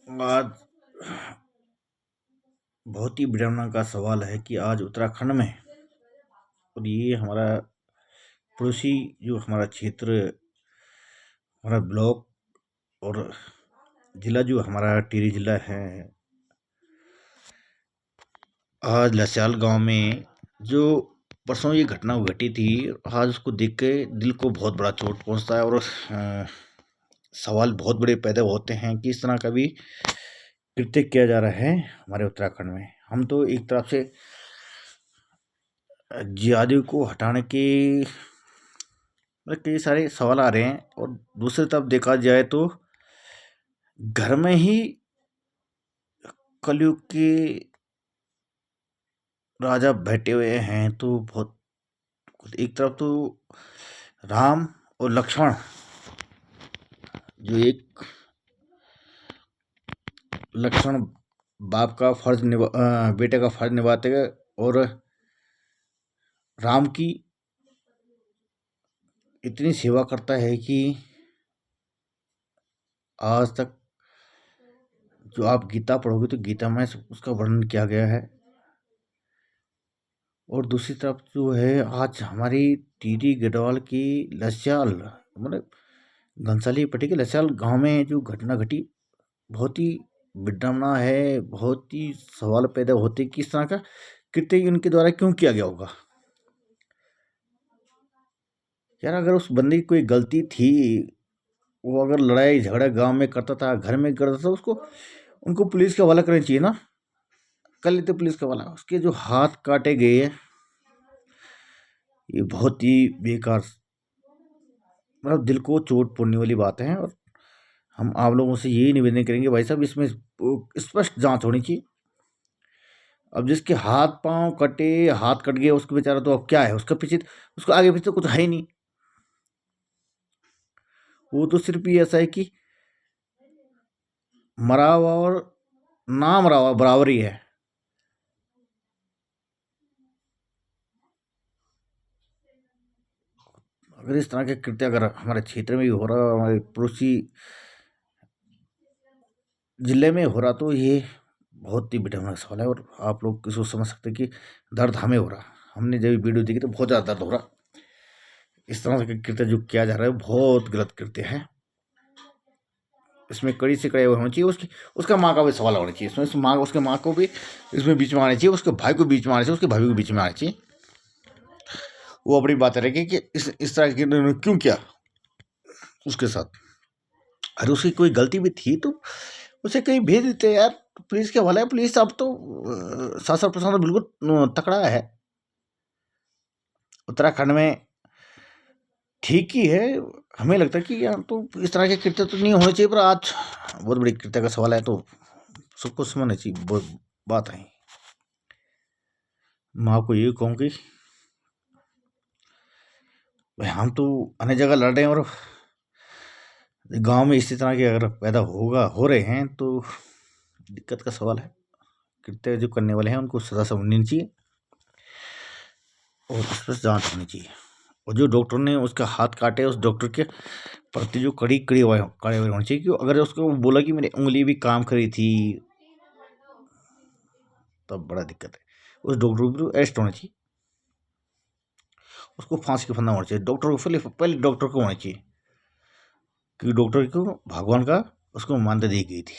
आज बहुत ही विडम्बना का सवाल है कि आज उत्तराखंड में और ये हमारा पड़ोसी जो हमारा क्षेत्र, हमारा ब्लॉक और जिला जो हमारा टिहरी जिला है, आज लस्याल गांव में जो परसों ये घटना घटी थी, आज उसको देख के दिल को बहुत बड़ा चोट पहुंचता है। और सवाल बहुत बड़े पैदा होते हैं कि इस तरह का भी कृत्य किया जा रहा है हमारे उत्तराखंड में। हम तो एक तरफ से जिहादियों को हटाने के कई सारे सवाल आ रहे हैं, और दूसरी तरफ देखा जाए तो घर में ही कलयुग के राजा बैठे हुए हैं। तो बहुत एक तरफ तो राम और लक्ष्मण जो एक लक्ष्मण बाप का फर्ज बेटे का फर्ज निभाते गए, और राम की इतनी सेवा करता है कि आज तक जो आप गीता पढ़ोगे तो गीता में उसका वर्णन किया गया है। और दूसरी तरफ जो है आज हमारी टिहरी गढ़वाल की लस्याल मतलब घनसाली पट्टी के लस्याल गांव में जो घटना घटी, बहुत ही विडम्बना है। बहुत ही सवाल पैदा होते कि किस तरह का कृत्य उनके द्वारा क्यों किया गया होगा। यार, अगर उस बंदे की कोई गलती थी, वो अगर लड़ाई झगड़ा गांव में करता था, घर में करता था, उसको उनको पुलिस के हवाला करना चाहिए ना। कर लेते पुलिस के हवाला। उसके जो हाथ काटे गए, ये बहुत ही बेकार, मतलब दिल को चोट पहुंचने वाली बात है। और हम आप लोगों से यही निवेदन करेंगे, भाई साहब, इसमें स्पष्ट जांच होनी चाहिए। अब जिसके हाथ पांव कटे, हाथ कट गया, उसके बेचारा तो अब क्या है, उसका पीछे, उसको आगे पीछे कुछ है ही नहीं। वो तो सिर्फ ये ऐसा है कि मरा हुआ और ना मरा हुआ बराबर ही है। अगर इस तरह के कृत्य अगर हमारे क्षेत्र में भी हो रहा, हमारे पड़ोसी जिले में हो रहा, तो ये बहुत ही विडम्बना का सवाल है। और आप लोग इसको समझ सकते हैं कि दर्द हमें हो रहा। हमने जब वीडियो देखी तो बहुत ज़्यादा दर्द हो रहा। इस तरह का कृत्य जो किया जा रहा है बहुत गलत कृत्य है। इसमें कड़ी से कड़ी होना चाहिए। उसका माँ का भी सवाल होना चाहिए इसमें। उसके माँ को भी इसमें बीच में आना चाहिए, उसके भाई को बीच में आना चाहिए, उसके भाभी को बीच में आना चाहिए। वो अपनी बात रखें कि इस तरह की उन्होंने क्यों किया उसके साथ। अरे उसकी कोई गलती भी थी तो उसे कहीं भेज देते यार। पुलिस के हवाले है। पुलिस अब तो शासन प्रशासन बिल्कुल तकड़ा है उत्तराखंड में। ठीक ही है। हमें लगता है कि यार तो इस तरह के कृत्य तो नहीं होने चाहिए, पर आज बहुत बड़ी कृत्य का सवाल है, तो सबको समझना चाहिए। बहुत बात है। मैं आपको ये कहूँ कि भाई, हम तो अन्य जगह लड़ रहे हैं, और गांव में इसी तरह के अगर पैदा हो रहे हैं तो दिक्कत का सवाल है। कृत्य जो करने वाले हैं उनको सजा समझनी चाहिए, और उस पर जांच होनी चाहिए। और जो डॉक्टर ने उसका हाथ काटे, उस डॉक्टर के प्रति जो कड़ी कार्रवाई होनी चाहिए। कि अगर उसको बोला कि मेरी उंगली भी काम करी थी, तब बड़ा दिक्कत है। उस डॉक्टर को अरेस्ट होना चाहिए, उसको फांसी का फंदा होना चाहिए। डॉक्टर को पहले डॉक्टर को होना चाहिए, क्योंकि डॉक्टर को भगवान का उसको मान्यता दी गई थी।